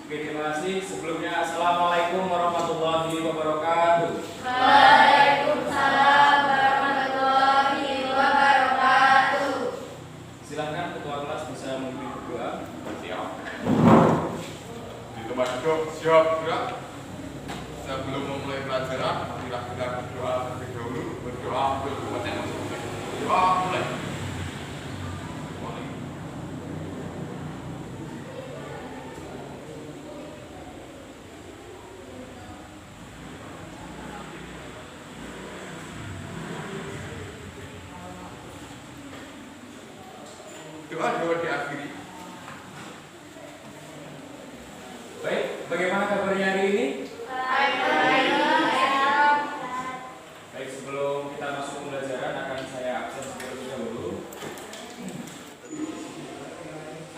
Oke, terima kasih. Sebelumnya, Assalamualaikum warahmatullahi wabarakatuh. Waalaikumsalam warahmatullahi wabarakatuh. Silakan ketua kelas bisa memimpin berdoa. Siap. Di tempat duduk, siap gerak. Sebelum memulai pelajaran, marilah kita berdoa terlebih dahulu. Berdoa untuk umat yang masih hidup. Doa mulai. Doa diakhiri. Baik, bagaimana kabarnya hari ini? Baik, sebelum kita masuk pembelajaran akan saya absen terlebih dahulu.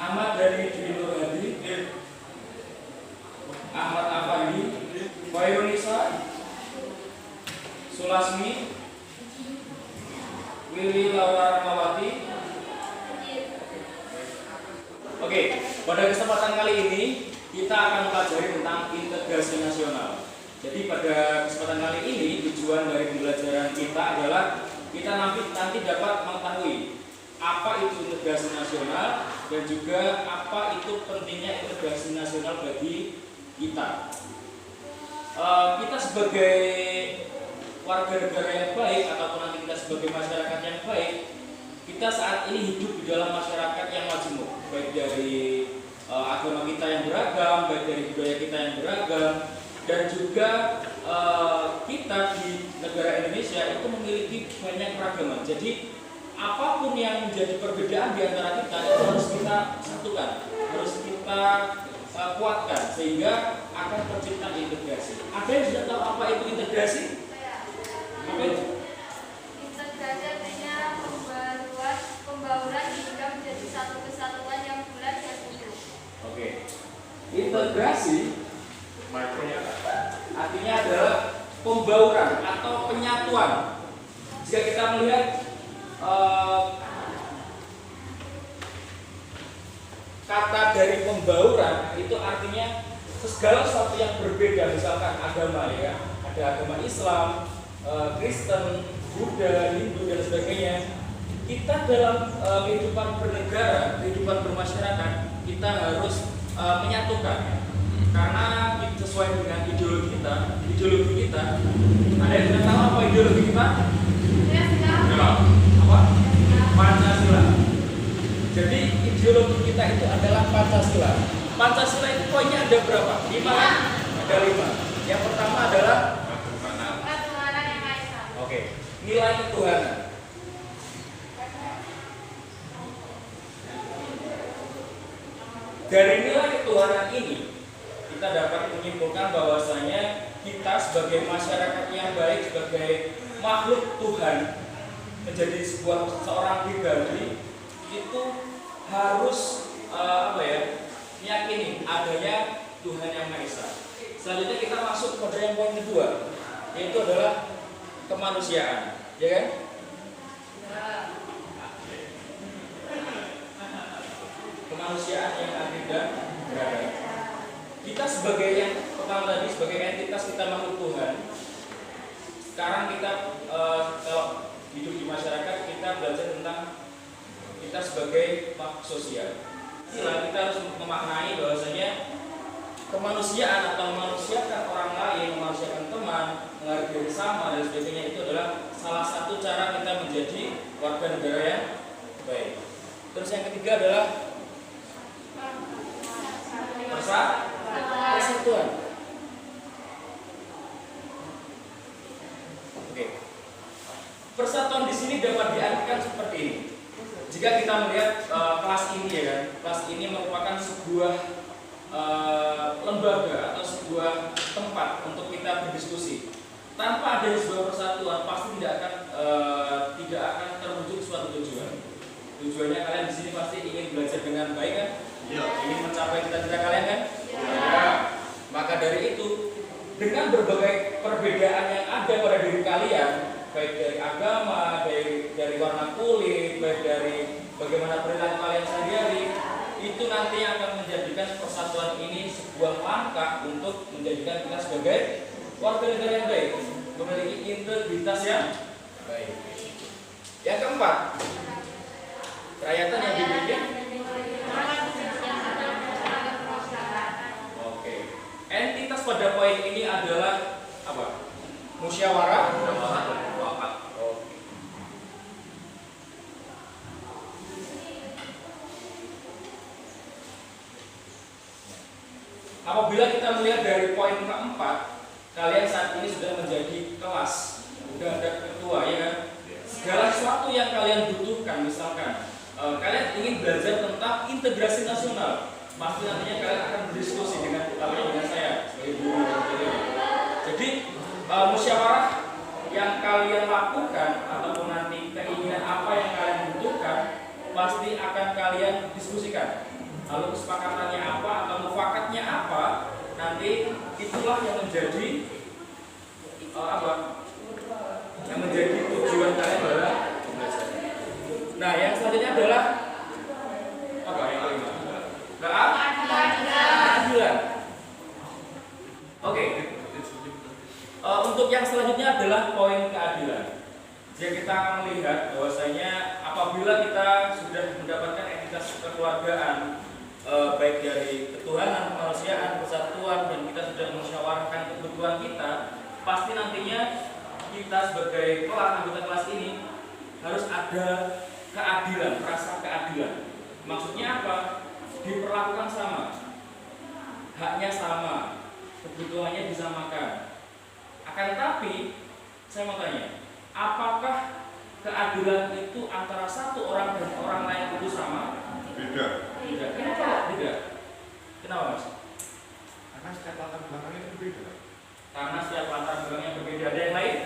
Ahmad dari Nur Hadi, Ahmad Afandi, Wairunisa, Sulasmi, Willy Laura Rahmawati. Oke, pada kesempatan kali ini kita akan mempelajari tentang integrasi nasional. Jadi pada kesempatan kali ini tujuan dari pembelajaran kita adalah kita nanti dapat mengetahui apa itu integrasi nasional dan juga apa itu pentingnya integrasi nasional bagi kita. Kita sebagai warga negara yang baik ataupun nanti kita sebagai masyarakat yang baik, kita saat ini hidup di dalam masyarakat yang majemuk, baik dari agama kita yang beragam, baik dari budaya kita yang beragam, dan juga kita di negara Indonesia itu memiliki banyak keragaman. Jadi apapun yang menjadi perbedaan di antara kita itu harus kita satukan, harus kita kuatkan sehingga akan tercipta integrasi. Ada yang sudah tahu apa itu integrasi? Apa itu? Integrasi artinya pembauran hingga menjadi satu kesatuan yang bulat dan utuh. Oke. Integrasi artinya adalah pembauran atau penyatuan. Jika kita melihat kata dari pembauran itu artinya segala sesuatu yang berbeda, misalkan agama ya, ada agama Islam, Kristen, Buddha, Hindu dan sebagainya. Kita dalam kehidupan bernegara, kehidupan bermasyarakat, kita harus menyatukan karena sesuai dengan ideologi kita. Ada yang sudah tahu apa ideologi kita? Apa? Pancasila. Jadi ideologi kita itu adalah Pancasila. Pancasila itu poinnya ada berapa? 5. Ada 5. Yang pertama adalah Ketuhanan yang Maha Esa. oke, nilai ketuhanan. Dari nilai ketuhanan ini kita dapat menyimpulkan bahwasanya kita sebagai masyarakat yang baik, sebagai makhluk Tuhan, menjadi seorang pribadi itu harus meyakini adanya Tuhan yang Maha Esa. Selanjutnya kita masuk pada yang poin kedua, yaitu adalah kemanusiaan, ya kan? Kemanusiaan yang adil dan beradab. Kita sebagai yang pertama tadi sebagai entitas kita makhluk Tuhan. Sekarang kita kalau hidup di masyarakat kita belajar tentang kita sebagai makhluk sosial. Kita harus memaknai bahwasanya kemanusiaan atau memanusiakan orang lain, memanusiakan teman, menghargai sama dan sebagainya itu adalah salah satu cara kita menjadi warga negara yang baik. Terus yang ketiga adalah persatuan. Oke. Persatuan di sini dapat diartikan seperti ini. Jika kita melihat kelas ini ya kan, kelas ini merupakan sebuah lembaga atau sebuah tempat untuk kita berdiskusi. Tanpa adanya sebuah persatuan pasti tidak akan terwujud suatu tujuan. Tujuannya kalian di sini pasti ingin belajar dengan baik kan? Iya. Ingin mencapai cita-cita kalian kan? Ya. Maka dari itu, dengan berbagai perbedaan yang ada pada diri kalian, baik dari agama, dari warna kulit, baik dari bagaimana perilaku kalian sehari-hari, itu nanti yang akan menjadikan persatuan ini sebuah langkah untuk menjadikan kita sebagai warga negara yang baik, memiliki integritas yang baik. Yang keempat, kerakyatan yang dibimbing. Oke. Entitas pada poin ini adalah apa? Musyawarah dan mufakat. Oke. Apabila kita melihat dari poin keempat, kalian saat ini sudah menjadi kelas, sudah ada ketua, ya kan? Segala sesuatu yang kalian butuhkan, misalkan kalian ingin belajar tentang integrasi nasional, pasti nantinya kalian akan berdiskusi dengan saya sebagai guru dan sebagainya. Jadi musyawarah yang kalian lakukan ataupun nanti keinginan apa yang kalian butuhkan pasti akan kalian diskusikan. Lalu kesepakatannya apa atau mufakatnya apa, nanti itulah yang menjadi yang menjadi tujuan kalian adalah belajar. Nah, yang selanjutnya adalah apa yang kelima? Keadilan. Oke. Untuk yang selanjutnya adalah poin keadilan. Jadi kita akan melihat bahwasanya apabila kita sudah mendapatkan entitas kekeluargaan, baik dari ketuhanan, kemanusiaan, persatuan, dan kita sudah musyawarahkan kebutuhan kita, pasti nantinya kita sebagai anggota kelas ini harus ada keadilan, rasa keadilan. Maksudnya apa? Diperlakukan sama, haknya sama, kebutuhannya disamakan. Akan tetapi, saya mau tanya, apakah keadilan itu antara satu orang dan orang lain itu sama? Beda. Tidak. Kenapa tidak? Kenapa, Mas? Karena setiap latar belakangnya itu berbeda. Karena setiap latar belakangnya berbeda. Ada yang lain?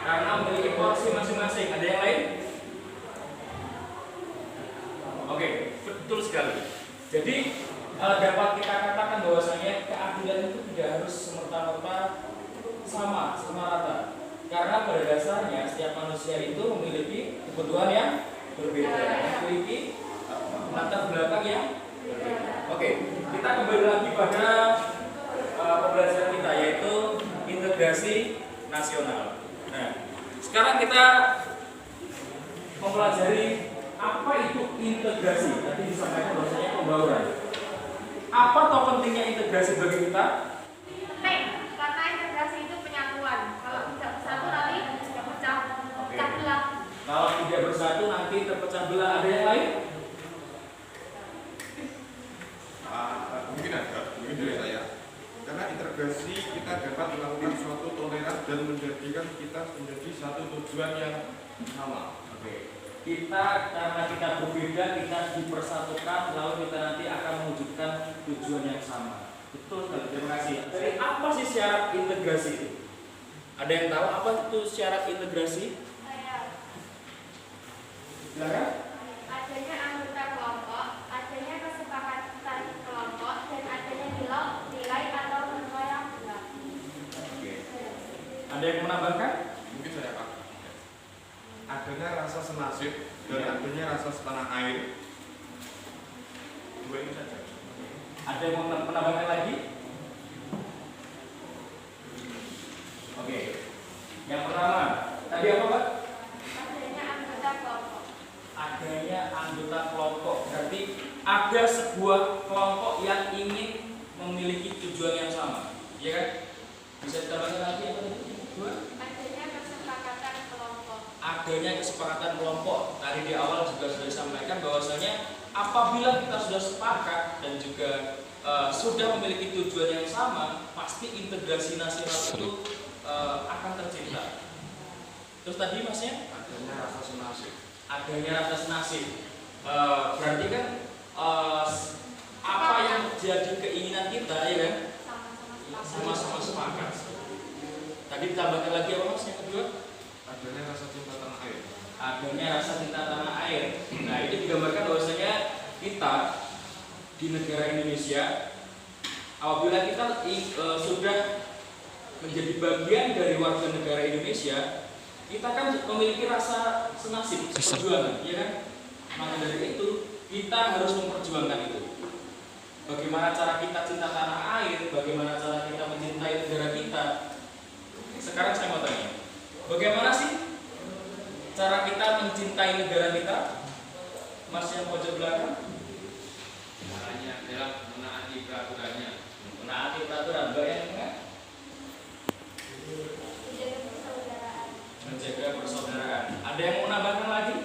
Karena memiliki porsi masing-masing. Ada yang lain? Oke, betul sekali. Jadi dapat kita katakan bahwasanya keadilan itu tidak harus semerta-merta sama rata. Karena pada dasarnya setiap manusia itu memiliki kebutuhan yang berbeda, memiliki latar belakang yang berbeda. Oke, kita kembali lagi pada pembelajaran kita, yaitu integrasi nasional. Nah, sekarang kita mempelajari apa itu integrasi. Tadi disampaikan bahwasanya pembauran. Apa toh pentingnya integrasi bagi kita? Penting, karena integrasi itu penyatuan. Kalau tidak bersatu nanti tidak pecah belah. Kalau tidak bersatu nanti terpecah belah. Ada yang lain? Mungkin dari saya. Karena integrasi kita dapat melakukan suatu toleran dan menjadikan kita menjadi satu tujuan yang sama. Oke. Karena kita berbeda, kita dipersatukan, lalu kita nanti akan mewujudkan tujuan yang sama. Betul sekali, terima kasih. Jadi apa sih syarat integrasi itu? Ada yang tahu apa itu syarat integrasi? Silakan. Adanya anggota kelompok, adanya kesepakatan kelompok, dan adanya nilai atau nilai yang benar. Oke. Ada yang menambahkan? Mungkin saya Pak. Adanya rasa senasib dan adanya rasa setanah air. Dua ini saja. Ada yang mau menambahkan lagi? Oke. Yang pertama, tadi apa, Pak? Adanya anggota kelompok. Adanya anggota kelompok. Berarti ada sebuah kelompok yang ingin memiliki tujuan yang sama. Iya kan? Bisa ditambahkan lagi apa tadi? Dua? Adanya kesepakatan kelompok. Adanya kesepakatan kelompok. Tadi di awal juga sudah disampaikan bahwasanya apabila kita sudah sepakat dan juga sudah memiliki tujuan yang sama, pasti integrasi nasional itu akan tercipta. Terus tadi Masnya? Adanya rasa senasib. Adanya rasa senasib. Berarti kan apa yang jadi keinginan kita, ya kan? Sama-sama sepakat. Tadi ditambahkan lagi apa Mas yang kedua? Adanya rasa cinta tanah air. Adanya rasa cinta tanah air. Nah, ini digambarkan bahwasanya kita di negara Indonesia, apabila kita sudah menjadi bagian dari warga negara Indonesia, kita kan memiliki rasa senasib, perjuangan, ya kan? Maka dari itu kita harus memperjuangkan itu. Bagaimana cara kita cinta tanah air, bagaimana cara kita mencintai negara kita. Sekarang saya mau tanya, bagaimana sih cara kita mencintai negara kita? Mas yang pojok belakang. Caranya adalah menaati peraturannya. Menaati peraturan, Mbak yang tengah. Menjaga persaudaraan. Ada yang mau nambahkan lagi?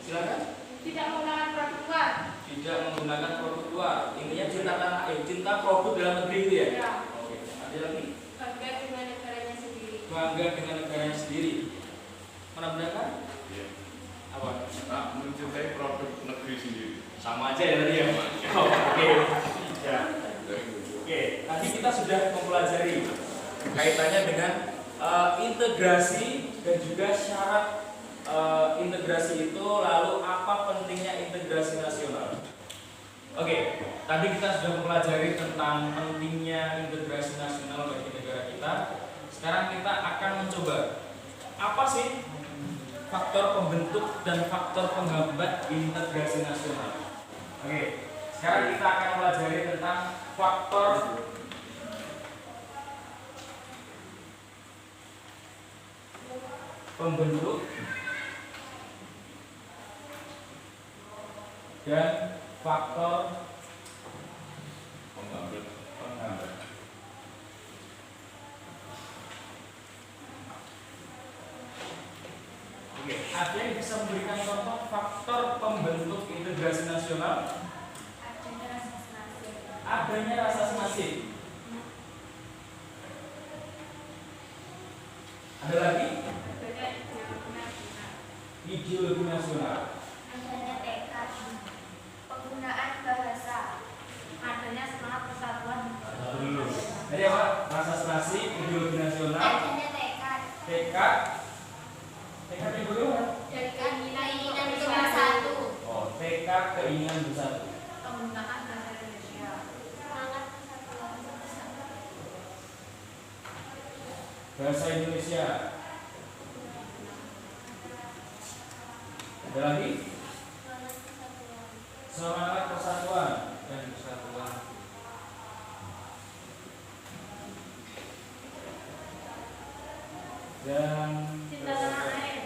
Silakan. Tidak menggunakan produk luar. Tidak menggunakan produk luar. Intinya cinta tanah air, cinta produk dalam negeri itu ya. Ya. Oke. Ada lagi? Bangga dengan negaranya sendiri. Bangga dengan negaranya sendiri. Menambahkan? Iya. Apa? Nah, mencintai produk negeri sendiri. Sama aja ya tadi ya. Oh, oke. Ya. Oke. Tadi kita sudah mempelajari kaitannya dengan integrasi dan juga syarat integrasi itu, lalu apa pentingnya integrasi nasional. Oke, tadi kita sudah mempelajari tentang pentingnya integrasi nasional bagi negara kita. Sekarang kita akan mencoba apa sih faktor pembentuk dan faktor penghambat integrasi nasional. Oke, sekarang kita akan mempelajari tentang faktor pembentuk dan faktor penghambat. Oke, ada yang bisa memberikan contoh faktor pembentuk integrasi nasional? Adanya rasa senasib. Adanya rasa senasib. Ada lagi? Berbeda ideologi nasional. Ideologi nasional. Adanya tekad. Penggunaan bahasa. Adanya semangat persatuan. Satu dulu. Jadi apa? Rasa senasib, ideologi nasional, Adanya tekad. tekad. Tekad yang kedua. Keinginan untuk bersatu. Oh, tekad keinginan bersatu. Penggunaan bahasa Indonesia. Semangat persatuan. Bahasa Indonesia. Ada lagi? Semangat persatuan dan kesatuan. Dan Cinta tanah air.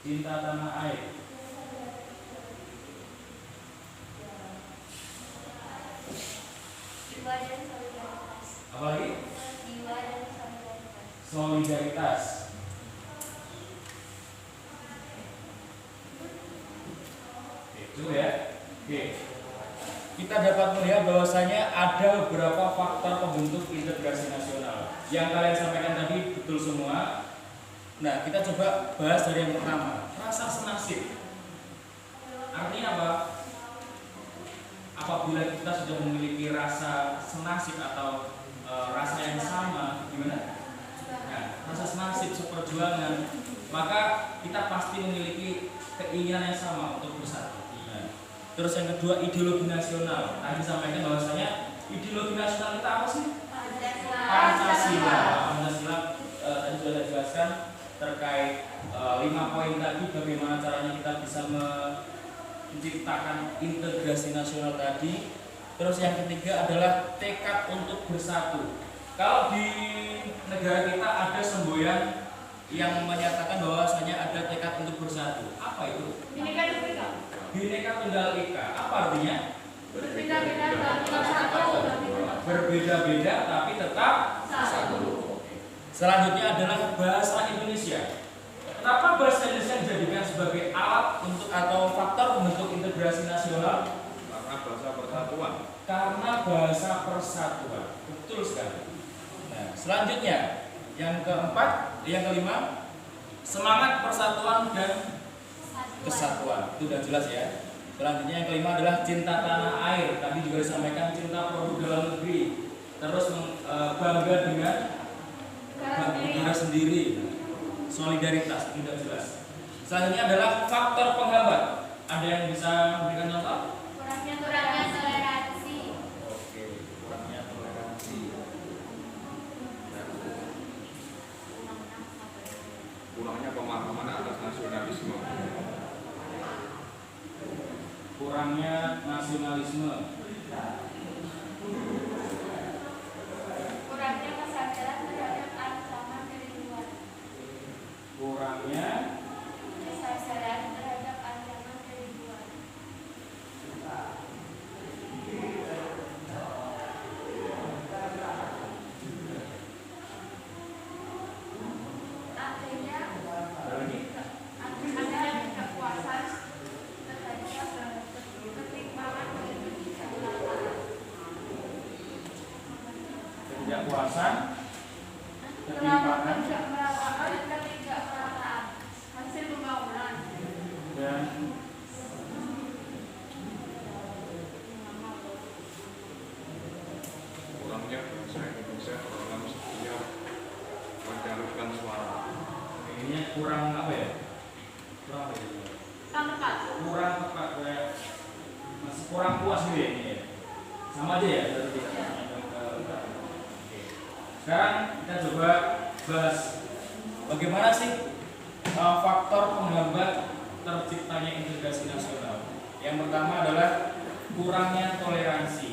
cinta tanah air. Jiwa dan solidaritas. Apalagi? Jiwa dan solidaritas. Solidaritas. Oke, cukup ya. Oke. Kita dapat melihat bahwasanya ada beberapa faktor pembentuk integrasi nasional. Yang kalian sampaikan tadi betul semua. Nah, kita coba bahas dari yang pertama, rasa senasib. Artinya apa? Apabila kita sudah memiliki rasa senasib atau rasa yang sama, gimana? Nah, rasa senasib seperjuangan, maka kita pasti memiliki keinginan yang sama untuk bersatu. Nah, terus yang kedua, ideologi nasional. Tadi sampaikan bahwasanya ideologi nasional kita apa sih? Pancasila. Pancasila tadi sudah dijelaskan terkait 5 poin tadi, bagaimana caranya kita bisa menciptakan integrasi nasional tadi. Terus yang ketiga adalah tekad untuk bersatu. Kalau di negara kita ada semboyan yang menyatakan bahwasanya ada tekad untuk bersatu. Apa itu? Bhinneka Tunggal Ika. Apa artinya? Berbeda-beda tapi tetap satu. Berbeda-beda tapi tetap satu. Selanjutnya adalah bahasa Indonesia. Kenapa bahasa Indonesia dijadikan sebagai alat untuk atau faktor pembentuk integrasi nasional? Karena bahasa persatuan. Karena bahasa persatuan. Betul sekali. Nah, selanjutnya yang keempat, yang kelima, semangat persatuan dan kesatuan. Itu sudah jelas ya. Selanjutnya yang kelima adalah cinta tanah air. Tadi juga disampaikan cinta produk dalam negeri. Terus bangga dengan negara sendiri. Solidaritas, itu sudah jelas. Selanjutnya adalah faktor penghambat. Ada yang bisa memberikan contoh? Kurangnya toleransi. Oke, kurangnya toleransi. kurangnya pemahaman atas nasionalisme. Kurangnya nasionalisme. Kurangnya kesadaran terhadap ancaman dari luar. Kurangnya Kesadaran terhadap ancaman dari luar. Adanya kepuasan terhadap ketimpangan dan ketidakmerataan. ketidakpuasan, Ketimpangan ketimpangan, dan ketidakmerataan hasil pembangunan. dan Kurangnya bangsa Indonesia dalam setiap menyalurkan suara. ini kurang apa ya? Kurang apa ya? Tempat. Kurang tepat kayak masih kurang puas gitu ya ini ya. Sama aja ya dari kita. Oke. Sekarang kita coba bahas bagaimana sih faktor penghambat terciptanya integrasi nasional. Yang pertama adalah kurangnya toleransi.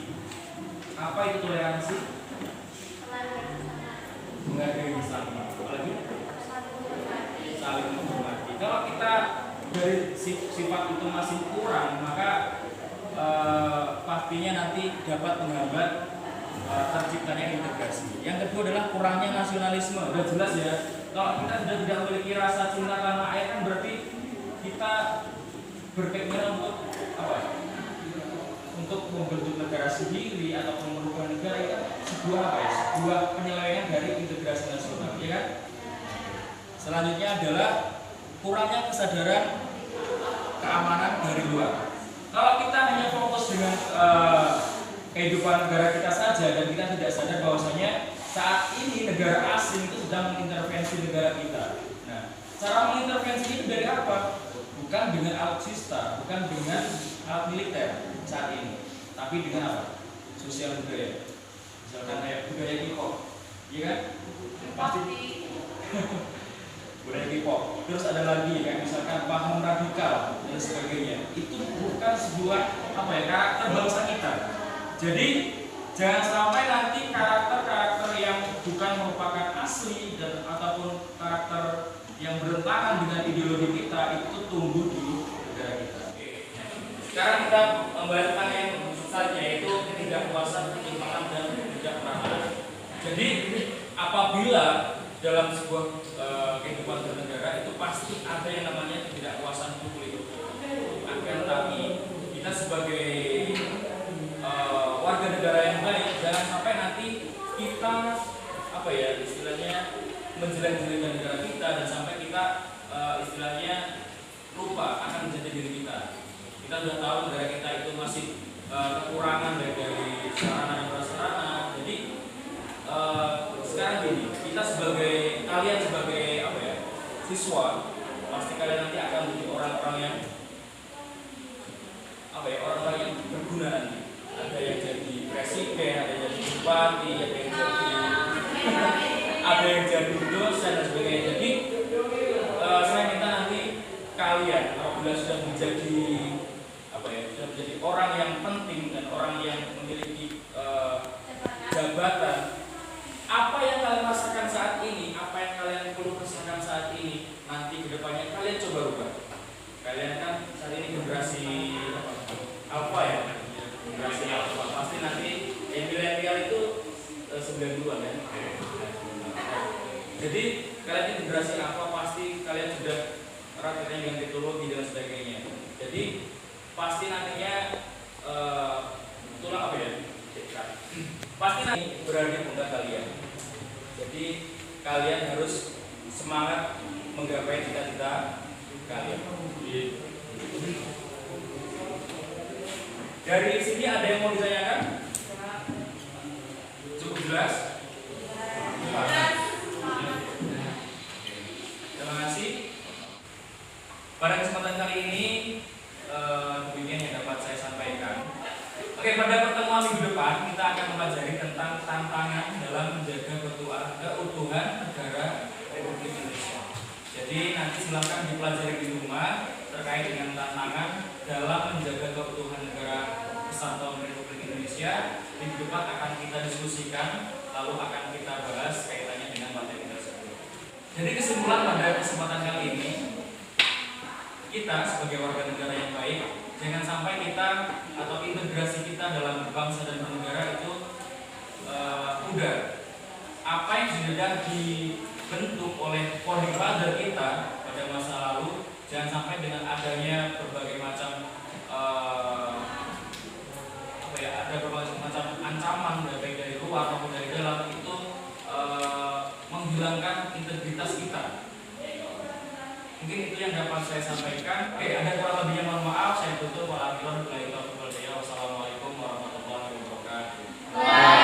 Apa itu toleransi? Menghargai bersama. Apalagi saling menghormati. Kalau kita dari sifat itu masih kurang, maka pastinya nanti dapat menghambat terciptanya integrasi. Yang kedua adalah kurangnya nasionalisme. Sudah jelas ya. Kalau kita sudah tidak memiliki rasa cinta tanah air, kan berarti kita berkeinginan untuk apa? Untuk membentuk negara sendiri ataupun merubah negara, itu sebuah apa ya? Sebuah penyelesaian dari integrasi nasional, ya kan? Selanjutnya adalah kurangnya kesadaran keamanan dari luar. Kalau kita hanya fokus dengan kehidupan negara kita saja dan kita tidak sadar bahwasanya saat ini negara asing itu sedang mengintervensi negara kita. Nah, cara mengintervensi itu dari apa? Bukan dengan alutsista, bukan dengan alat militer saat ini, tapi dengan apa? Sosial budaya. Misalkan kayak budaya K-pop, iya kan? Pasti budaya K-pop. Terus ada lagi kayak misalkan paham radikal dan sebagainya. Itu bukan sebuah apa ya, karakter bangsa kita. Jadi jangan sampai nanti karakter-karakter yang bukan merupakan asli dan ataupun karakter yang bertentangan dengan ideologi kita itu tumbuh di negara kita. Sekarang kita membahas tentang yang selanjutnya, yaitu ketidakpuasan, ketimpangan dan ketidakmerataan. Jadi apabila dalam sebuah kehidupan bernegara itu pasti ada yang namanya ketidakpuasan publik. Akan tetapi kita sebagai warga negara yang baik, jangan sampai nanti kita apa ya istilahnya menjelek-jelekan negara kita dan sampai kita istilahnya lupa akan menjadi diri kita. Kita sudah tahu negara kita itu masih kekurangan dari sarana dan prasarana. Jadi sekarang gini, kita kalian sebagai apa ya siswa, pasti kalian nanti akan menjadi orang-orang yang apa ya, orang-orang yang berguna nanti. Ada yang jadi presiden, ada yang jadi bupati, ada yang jadi dosen dan sebagainya. Jadi saya minta nanti kalian apabila sudah menjadi apa ya, sudah menjadi orang yang penting dan orang yang memiliki jabatan, apa yang kalian rasakan saat ini, apa yang kalian perlu rasakan saat ini, nanti kedepannya kalian coba rubah. Kalian kan saat ini generasi apa ya? Generasi alpha. Pasti nanti yang milenial itu 90-an ya. Jadi kalian ini generasi alpha, pasti kalian sudah erat dengan teknologi dan sebagainya. Jadi pasti nantinya itulah apa ya? Pasti nanti berada di pundak kalian. Jadi kalian harus semangat menggapai cita-cita kalian. Dari sini ada yang mau ditanyakan? Cukup jelas? Terima kasih. Pada kesempatan kali ini demikian yang dapat saya sampaikan. Oke, pada pertemuan minggu depan kita akan mempelajari tentang tantangan dalam menjaga keutuhan negara Republik Indonesia. Jadi Jadi nanti silakan dipelajari di rumah terkait dengan tantangan dalam menjaga keutuhan negara Kesatuan Republik Indonesia. Di depan akan kita diskusikan, lalu akan kita bahas kaitannya dengan materi tersebut. Jadi kesimpulan pada kesempatan kali ini, kita sebagai warga negara yang baik, jangan sampai kita atau integrasi kita dalam bangsa dan bernegara itu pudar. Apa yang sudah dibentuk oleh founding father kita pada masa lalu, jangan sampai dengan adanya berbagai macam ada berbagai macam ancaman baik dari luar maupun dari dalam itu menghilangkan integritas kita. Mungkin itu yang dapat saya sampaikan. Oke, ada kurang lebihnya mohon maaf. Saya tutup. Wassalamualaikum warahmatullahi wabarakatuh.